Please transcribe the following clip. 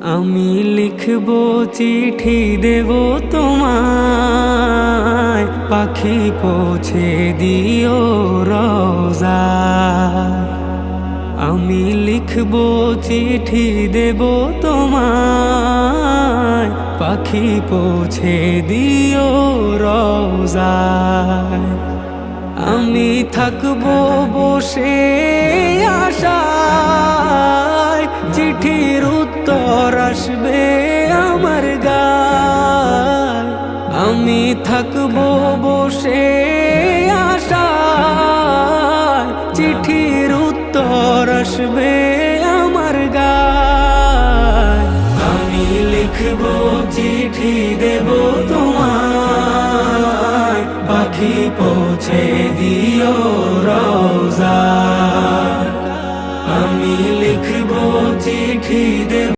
আমি লিখব চিঠি দেব তোমায়, পাখি পৌঁছে দিও রোজায়। আমি লিখব চিঠি দেব তোমায়, পাখি পৌঁছে দিও রোজায়। আমি থাকবো বসে আশায়, চিঠির উত্তর আসবে আমার গায়। আমি থাকবো বসে আশায়, চিঠির উত্তর আসবে আমার গায়। আমি লিখব চিঠি দেব তোমায়, পাখি পৌঁছে দিও রোজায়। আমি লিখব চিঠি দেব